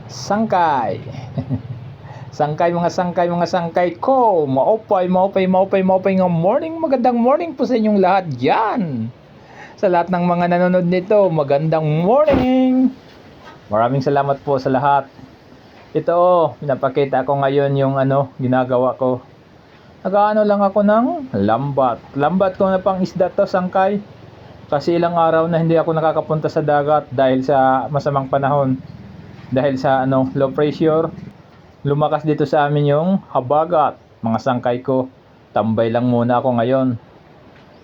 sangkay. Sangkay mga sangkay ko. Maupay nga morning. Magandang morning po sa inyong lahat dyan. Sa lahat ng mga nanonood nito, magandang morning. Maraming salamat po sa lahat. Ito, pinapakita ko ngayon yung ginagawa ko. Nag-aano lang ako ng lambat. Lambat ko na pang isda to, sangkay. Kasi ilang araw na hindi ako nakakapunta sa dagat dahil sa masamang panahon. Dahil sa low pressure. Lumakas dito sa amin yung habagat, mga sangkay ko. Tambay lang muna ako ngayon.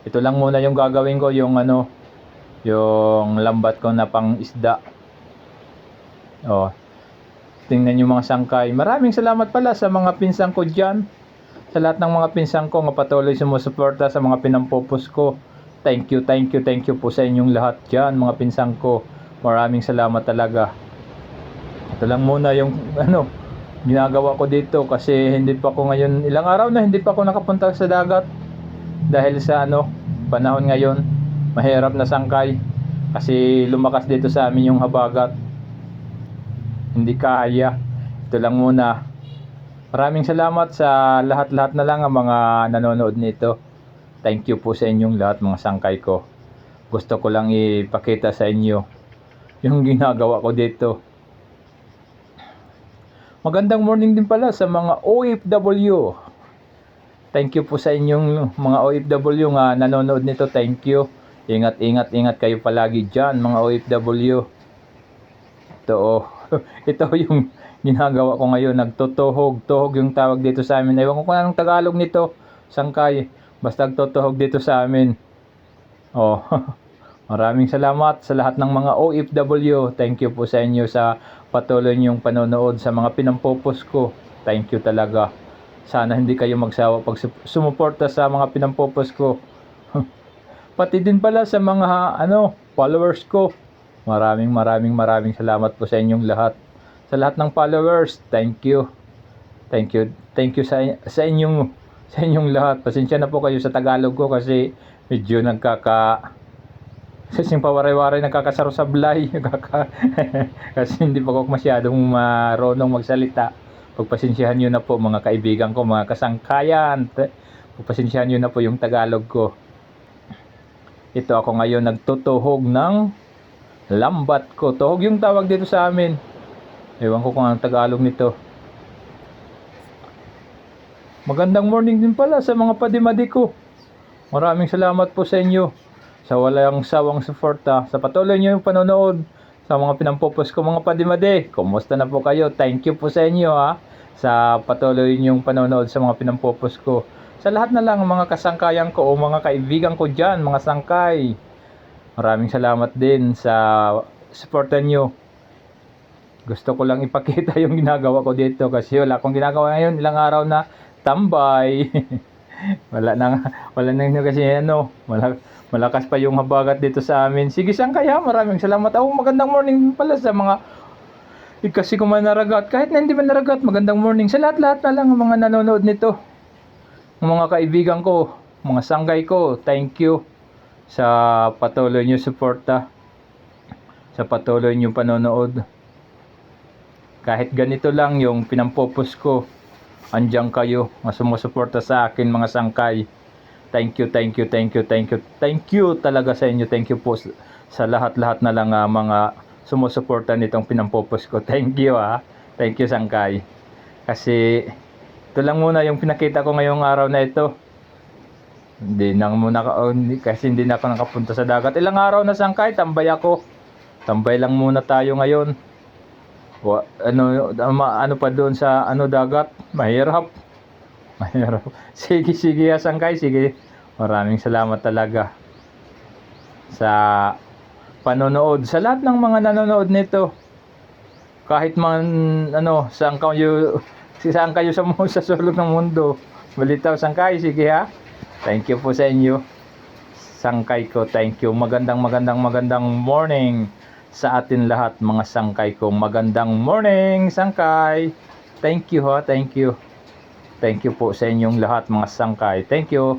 Ito lang muna yung gagawin ko, yung yung lambat ko na pang isda. Tingnan yung mga sangkay. Maraming salamat pala sa mga pinsang ko dyan. Sa lahat ng mga pinsang ko nga patuloy sumusuporta sa mga pinampopos ko. Thank you po sa inyong lahat dyan, mga pinsang ko. Maraming salamat talaga. Ito lang muna yung ginagawa ko dito kasi hindi pa ako ngayon, ilang araw na hindi pa ako nakapunta sa dagat dahil sa panahon ngayon mahirap na sangkay kasi lumakas dito sa amin yung habagat, hindi kaya. Ito lang muna. Maraming salamat sa lahat na lang ang mga nanonood nito. Thank you po sa inyong lahat, mga sangkay ko. Gusto ko lang ipakita sa inyo yung ginagawa ko dito. Magandang morning din pala sa mga OFW. Thank you po sa inyong mga OFW nga nanonood nito. Thank you. Ingat kayo palagi dyan, mga OFW. Ito ito yung ginagawa ko ngayon. Nagtutuhog. Tuhog yung tawag dito sa amin. Ewan ko kung anong Tagalog nito, sangkay. Basta nagtutuhog dito sa amin. Maraming salamat sa lahat ng mga OFW. Thank you po sa inyo sa patuloy niyong panonood sa mga pinampopos ko. Thank you talaga. Sana hindi kayo magsawa pag sumuporta sa mga pinampopos ko. Pati din pala sa mga followers ko. Maraming salamat po sa inyong lahat. Sa lahat ng followers, thank you. Thank you sa inyong lahat. Pasensya na po kayo sa Tagalog ko kasi medyo kasi pawari-wari nagkakasarosablay kasi hindi pa ako masyadong marunong magsalita. Pagpasensyahan nyo na po, mga kaibigan ko, mga kasangkayan. Pagpasensyahan nyo na po yung Tagalog ko. Ito ako ngayon nagtutuhog ng lambat ko. Tuhog yung tawag dito sa amin. Ewan ko kung anong Tagalog nito. Magandang morning din pala sa mga padimadi ko. Maraming salamat po sa inyo sa walang sawang suporta, sa patuloy niyo yung panonood sa mga pinampopos ko, mga padimade. Kumusta na po kayo? Thank you po sa inyo sa patuloy niyong panonood sa mga pinampopos ko. Sa lahat na lang mga kasangkayan ko o mga kaibigan ko dyan, mga sangkay, maraming salamat din sa suporta niyo. Gusto ko lang ipakita yung ginagawa ko dito kasi wala akong ginagawa ngayon, ilang araw na tambay. wala na kasi malakas pa yung habagat dito sa amin. Sige sangkay, maraming salamat. Magandang morning pala sa mga kasi kung manaragat, kahit na hindi manaragat, magandang morning sa lahat na lang ang mga nanonood nito. Mga kaibigan ko, mga sangkay ko, thank you sa patuloy niyo suporta, sa patuloy niyo panonood. Kahit ganito lang yung pinampopos ko, andiyan kayo, sumusuporta sa akin, mga sangkay. Thank you talaga sa inyo. Thank you po sa lahat na lang mga sumusuporta nitong pinampopos ko. Thank you Thank you sangkay. Kasi ito lang muna yung pinakita ko ngayong araw na ito. Kasi hindi na ako nakapunta sa dagat. Ilang araw na sangkay, tambay ako. Tambay lang muna tayo ngayon. Ano pa doon sa dagat? Mahirap. Sige sangkay, sige. Maraming salamat talaga sa panonood. Sa lahat ng mga nanonood nito. Kahit man saan kayo sa sulok ng mundo. Balitaw sangkay, sige Thank you po sa inyo. Sangkay ko, thank you. Magandang morning sa atin lahat, mga sangkay ko. Magandang morning, sangkay. Thank you Thank you po sa inyong lahat, mga sangkay. Thank you.